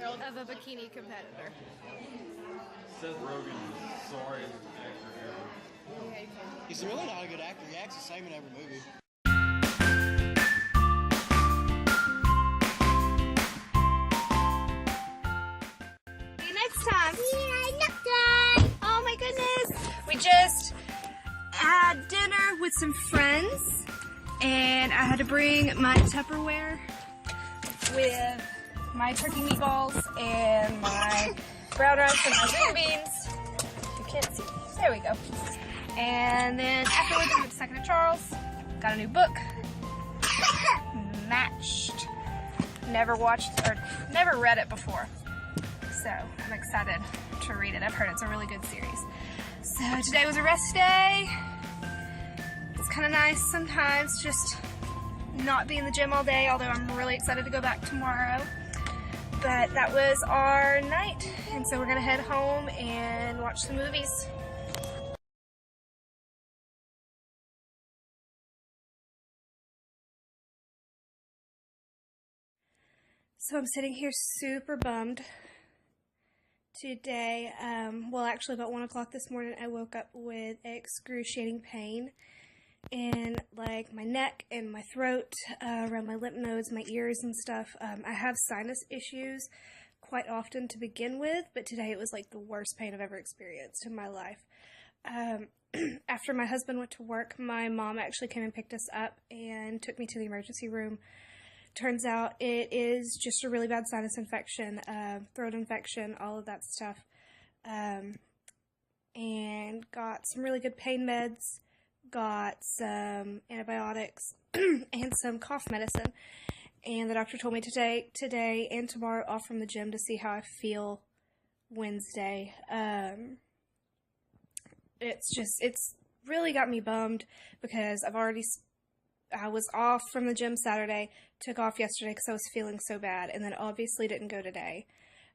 world of a bikini competitor. Seth Rogen is sorry as an actor ever. He's really not a good actor. He acts the same in every movie. See you next time. Yeah, next time. Oh my goodness. We just had dinner with some friends and I had to bring my Tupperware with my turkey meatballs and my brown rice and my green beans. You can't see. There we go. And then afterwards we went to Second and Charles, got a new book, Matched. Never read it before. So I'm excited to read it. I've heard it's a really good series. So today was a rest day. It's kind of nice sometimes just not be in the gym all day, although I'm really excited to go back tomorrow. But that was our night, and so we're gonna head home and watch the movies. So I'm sitting here super bummed today. Well, actually about 1 o'clock this morning I woke up with excruciating pain in like my neck and my throat, around my lymph nodes, my ears and stuff. I have sinus issues quite often to begin with, but today it was like the worst pain I've ever experienced in my life. After my husband went to work, my mom actually came and picked us up and took me to the emergency room. Turns out it is just a really bad sinus infection, throat infection, all of that stuff, and got some really good pain meds, got some antibiotics, and some cough medicine. And the doctor told me to take today and tomorrow off from the gym to see how I feel Wednesday. It's really got me bummed because I was off from the gym Saturday, took off yesterday because I was feeling so bad, and then obviously didn't go today,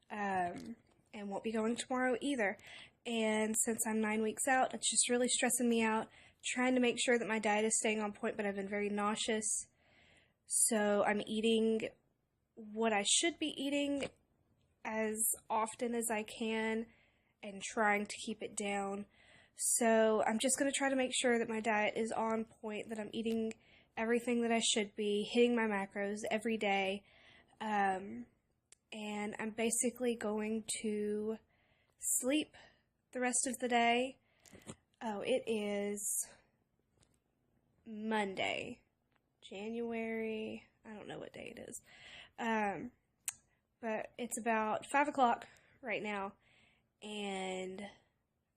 and won't be going tomorrow either. And since I'm 9 weeks out, it's just really stressing me out, trying to make sure that my diet is staying on point, but I've been very nauseous. So I'm eating what I should be eating as often as I can and trying to keep it down. So I'm just going to try to make sure that my diet is on point, that I'm eating everything that I should be, hitting my macros every day. And I'm basically going to sleep the rest of the day. Oh, it is Monday, January, I don't know what day it is, but it's about 5 o'clock right now, and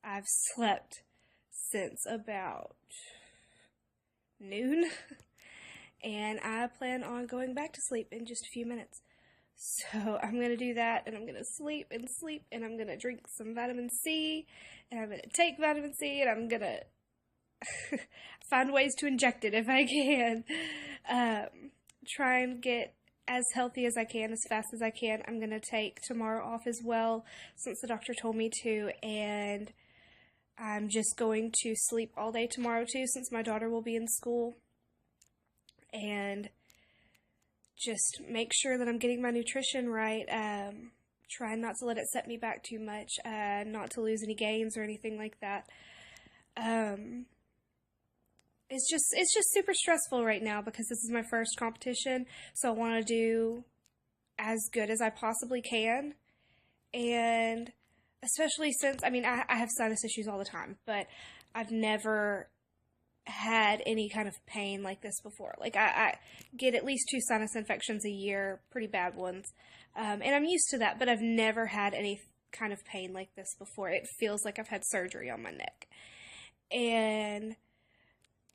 I've slept since about noon, and I plan on going back to sleep in just a few minutes. So I'm going to do that, and I'm going to sleep, and I'm going to drink some vitamin C, and I'm going to take vitamin C, and I'm going to find ways to inject it if I can. Try and get as healthy as I can, as fast as I can. I'm going to take tomorrow off as well, since the doctor told me to, and I'm just going to sleep all day tomorrow too, since my daughter will be in school, and just make sure that I'm getting my nutrition right, try not to let it set me back too much, not to lose any gains or anything like that. It's just super stressful right now because this is my first competition, so I want to do as good as I possibly can, and especially since, I mean, I have sinus issues all the time, but I've never had any kind of pain like this before. Like, I get at least 2 sinus infections a year, pretty bad ones, and I'm used to that, but I've never had any kind of pain like this before. It feels like I've had surgery on my neck, and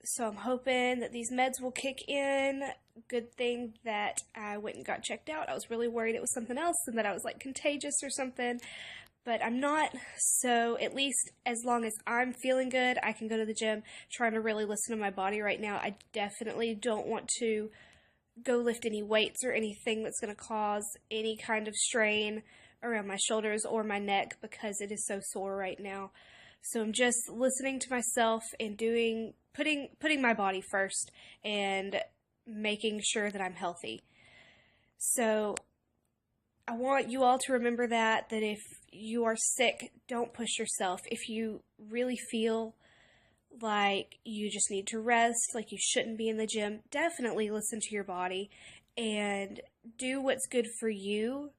so I'm hoping that these meds will kick in. Good thing that I went and got checked out. I was really worried it was something else and that I was like contagious or something, but I'm not. So at least as long as I'm feeling good, I can go to the gym, trying to really listen to my body right now. I definitely don't want to go lift any weights or anything that's going to cause any kind of strain around my shoulders or my neck because it is so sore right now. So I'm just listening to myself and putting my body first and making sure that I'm healthy. So I want you all to remember that if you are sick, don't push yourself. If you really feel like you just need to rest, like you shouldn't be in the gym, definitely listen to your body and do what's good for you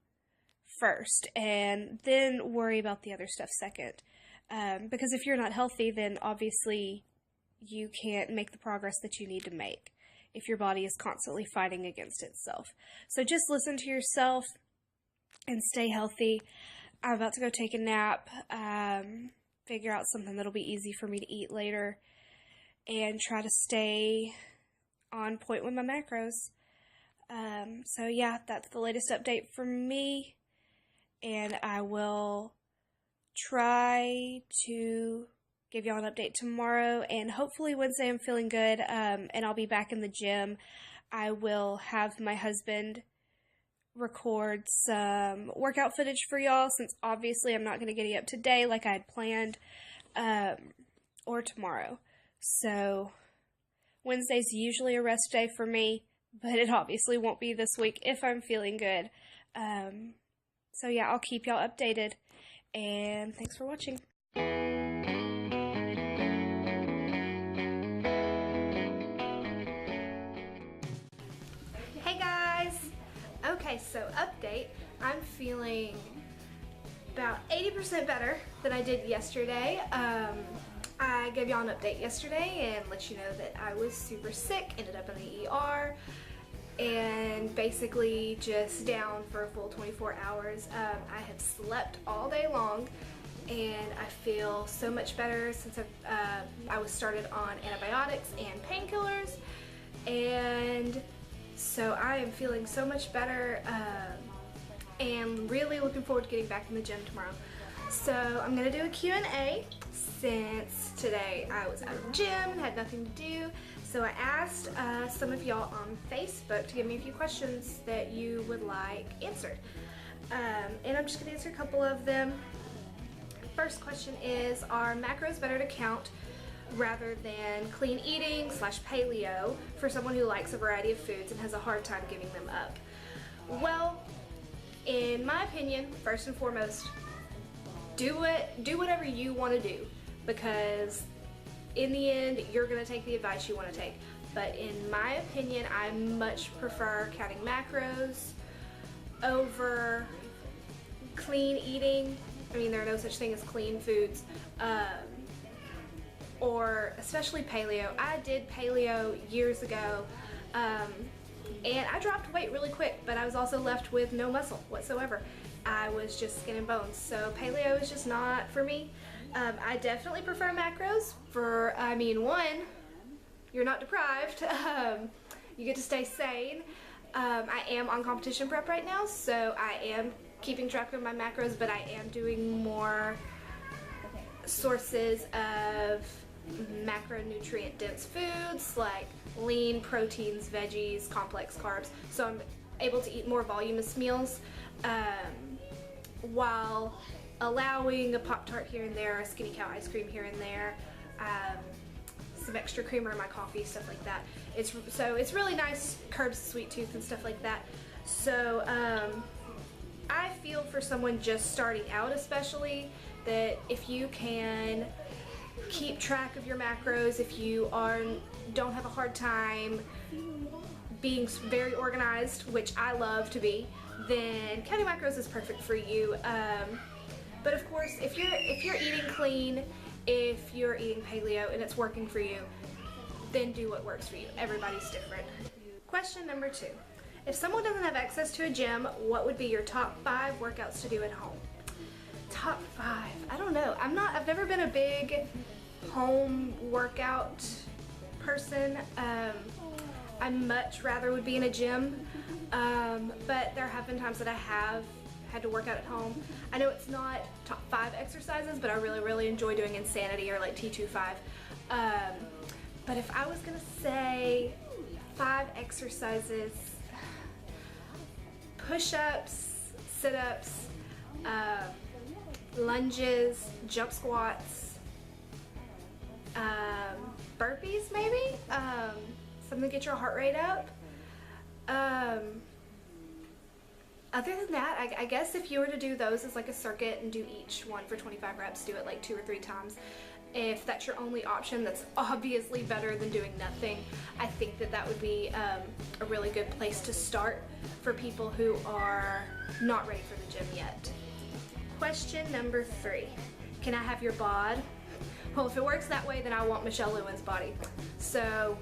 first, and then worry about the other stuff second. Because if you're not healthy, then obviously you can't make the progress that you need to make if your body is constantly fighting against itself. So just listen to yourself and stay healthy. I'm about to go take a nap, figure out something that'll be easy for me to eat later, and try to stay on point with my macros. So yeah, that's the latest update from me, and I will try to give y'all an update tomorrow, and hopefully Wednesday I'm feeling good, and I'll be back in the gym. I will have my husband record some workout footage for y'all, since obviously I'm not going to get it up today like I had planned, or tomorrow. So Wednesday's usually a rest day for me, but it obviously won't be this week if I'm feeling good. So yeah, I'll keep y'all updated, and thanks for watching. Hey guys! Okay, so update. I'm feeling about 80% better than I did yesterday. I gave y'all an update yesterday and let you know that I was super sick, ended up in the ER, and basically just down for a full 24 hours. I have slept all day long, and I feel so much better since I was started on antibiotics and painkillers, and so I am feeling so much better, and really looking forward to getting back in the gym tomorrow. So I'm going to do a Q&A since today I was out of the gym and had nothing to do. So I asked some of y'all on Facebook to give me a few questions that you would like answered. And I'm just going to answer a couple of them. First question is, are macros better to count rather than clean eating / paleo for someone who likes a variety of foods and has a hard time giving them up? Well, in my opinion, first and foremost, do whatever you want to do, because in the end you're going to take the advice you want to take. But in my opinion, I much prefer counting macros over clean eating. I mean, there are no such thing as clean foods, or especially paleo. I did paleo years ago, and I dropped weight really quick, but I was also left with no muscle whatsoever. I was just skin and bones, so paleo is just not for me. I definitely prefer macros for, I mean, one, you're not deprived, you get to stay sane. I am on competition prep right now, so I am keeping track of my macros, but I am doing more sources of macronutrient dense foods like lean proteins, veggies, complex carbs, so I'm able to eat more voluminous meals, while allowing a Pop-Tart here and there, a Skinny Cow ice cream here and there, some extra creamer in my coffee, stuff like that. It's really nice, curbs sweet tooth and stuff like that. So I feel for someone just starting out especially, that if you can keep track of your macros, if you don't have a hard time being very organized, which I love to be, then counting macros is perfect for you. But of course, if you're eating clean, if you're eating paleo and it's working for you, then do what works for you. Everybody's different. Question number 2. If someone doesn't have access to a gym, what would be your top 5 workouts to do at home? Top 5? I don't know. I've never been a big home workout person. I much rather would be in a gym, but there have been times that I have had to work out at home. I know it's not top 5 exercises, but I really enjoy doing Insanity or like T25. But if I was gonna say 5 exercises, push-ups, sit-ups, lunges, jump squats, burpees maybe, something to get your heart rate up. Other than that, I guess if you were to do those as like a circuit and do each one for 25 reps, do it like 2 or 3 times. If that's your only option, that's obviously better than doing nothing. I think that that would be a really good place to start for people who are not ready for the gym yet. Question number 3. Can I have your bod? Well, if it works that way, then I want Michelle Lewin's body. So,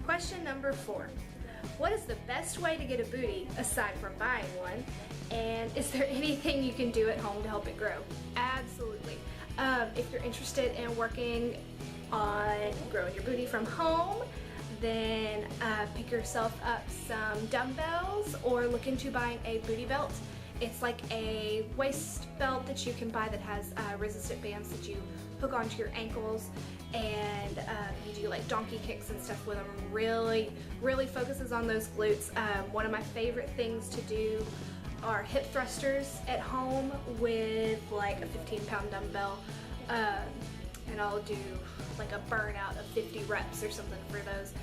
question number 4. What is the best way to get a booty aside from buying one? And is there anything you can do at home to help it grow? Absolutely. If you're interested in working on growing your booty from home, then pick yourself up some dumbbells or look into buying a booty belt. It's like a waist belt that you can buy that has resistant bands that you hook onto your ankles, and you do like donkey kicks and stuff with them. Really focuses on those glutes. One of my favorite things to do are hip thrusters at home with like a 15-pound dumbbell, and I'll do like a burnout of 50 reps or something for those.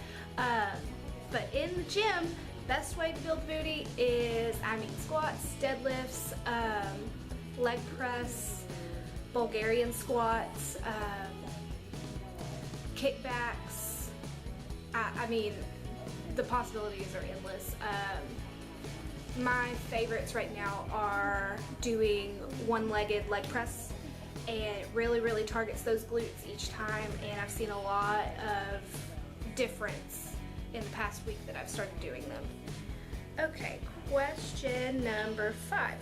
But in the gym, best way to build booty is, squats, deadlifts, leg press, Bulgarian squats, kickbacks. The possibilities are endless. My favorites right now are doing one-legged leg press, and it really targets those glutes each time, and I've seen a lot of difference in the past week that I've started doing them. Okay, question number 5.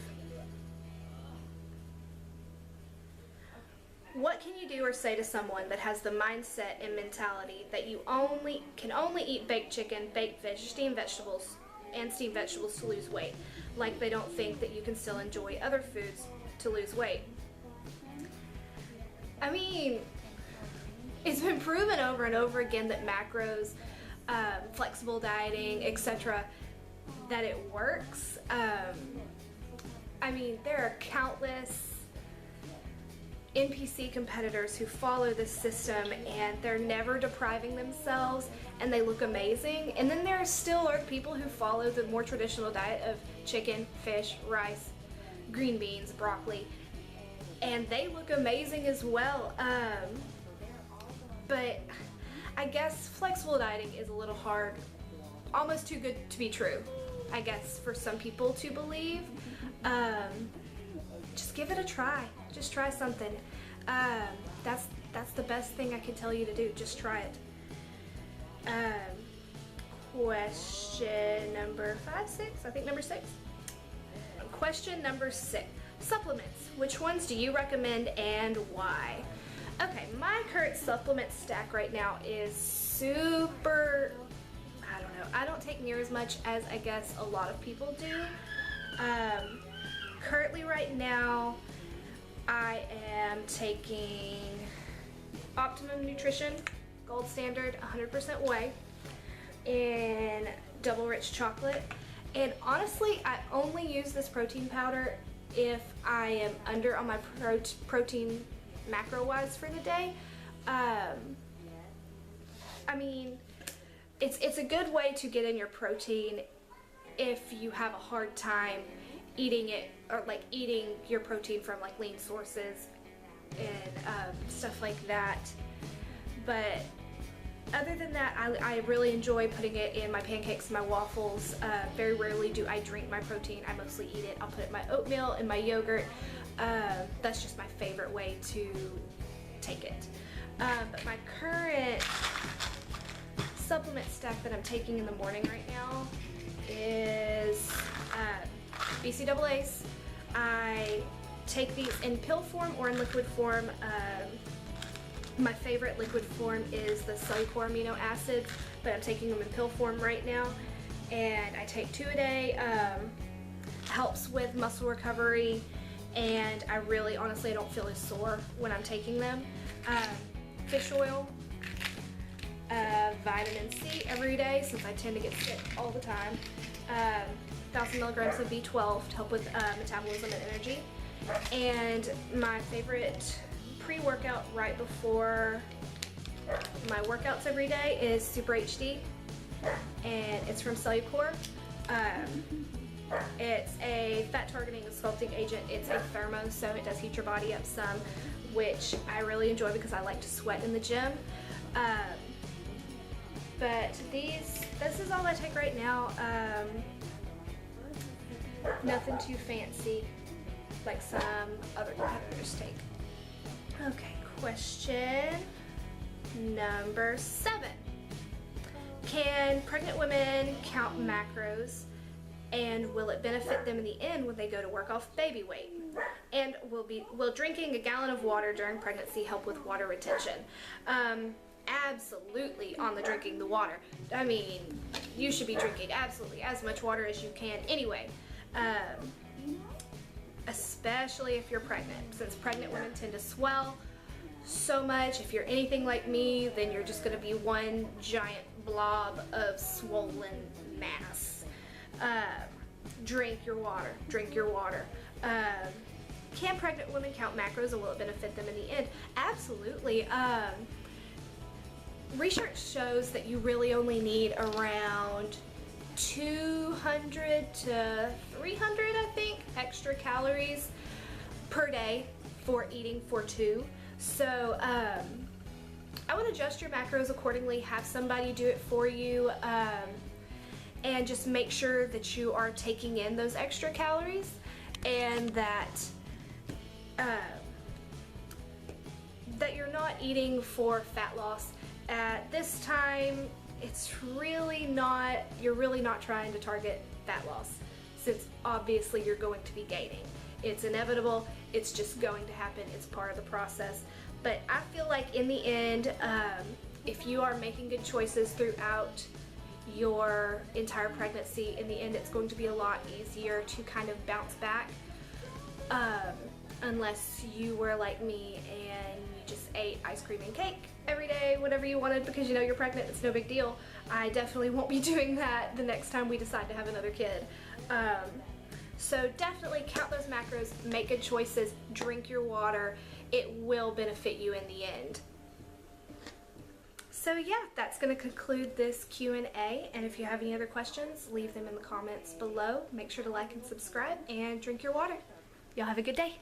What can you do or say to someone that has the mindset and mentality that you can only eat baked chicken, baked fish, steamed vegetables to lose weight? Like they don't think that you can still enjoy other foods to lose weight. It's been proven over and over again that macros, flexible dieting, etc., that it works. There are countless NPC competitors who follow this system, and they're never depriving themselves, and they look amazing. And then there still are people who follow the more traditional diet of chicken, fish, rice, green beans, broccoli, and they look amazing as well. But I guess flexible dieting is a little hard, almost too good to be true, I guess, for some people to believe. Just give it a try. Just try something. That's the best thing I can tell you to do. Just try it. Question number 5, 6? I think number 6. Question number 6. Supplements. Which ones do you recommend and why? Okay, my current supplement stack right now is super, I don't take near as much as I guess a lot of people do. Currently right now, I am taking Optimum Nutrition, Gold Standard, 100% whey, and Double Rich Chocolate. And honestly, I only use this protein powder if I am under on my protein macro-wise for the day. It's a good way to get in your protein if you have a hard time eating it, or like eating your protein from like lean sources and stuff like that. But other than that, I really enjoy putting it in my pancakes and my waffles. Very rarely do I drink my protein. I mostly eat it. I'll put it in my oatmeal, in my yogurt. That's just my favorite way to take it. But my current supplement stack that I'm taking in the morning right now is BCAAs. I take these in pill form or in liquid form. My favorite liquid form is the Cellucor amino acids, but I'm taking them in pill form right now, and I take 2 a day. Helps with muscle recovery, and I really, honestly, I don't feel as sore when I'm taking them. Fish oil, vitamin C every day, since I tend to get sick all the time. 1,000 milligrams of B12 to help with metabolism and energy. And my favorite pre-workout right before my workouts every day is Super HD, and it's from Cellucor. It's a fat targeting and sculpting agent. It's a thermo, so it does heat your body up some, which I really enjoy because I like to sweat in the gym. But this is all I take right now. Nothing too fancy like some other competitors take. Okay, question number 7. Can pregnant women count macros, and will it benefit them in the end when they go to work off baby weight? And will drinking a gallon of water during pregnancy help with water retention? Absolutely on the drinking the water. I mean, you should be drinking absolutely as much water as you can anyway. Especially if you're pregnant, since pregnant women tend to swell so much. If you're anything like me, then you're just going to be one giant blob of swollen mass. Drink your water. Drink your water. Can pregnant women count macros, and will it benefit them in the end? Absolutely. Research shows that you really only need around 200 to 300, I think, extra calories per day for eating for 2. So I would adjust your macros accordingly, have somebody do it for you, and just make sure that you are taking in those extra calories, and that that you're not eating for fat loss. At this time, you're really not trying to target fat loss, since obviously you're going to be gaining. It's inevitable, it's just going to happen, it's part of the process. But I feel like in the end, if you are making good choices throughout your entire pregnancy, in the end it's going to be a lot easier to kind of bounce back, unless you were like me and you just ate ice cream and cake every day, whatever you wanted, because you know you're pregnant, it's no big deal. I definitely won't be doing that the next time we decide to have another kid. So definitely count those macros, make good choices, drink your water. It will benefit you in the end. So yeah, that's going to conclude this Q&A, and if you have any other questions, leave them in the comments below. Make sure to like and subscribe, and drink your water. Y'all have a good day.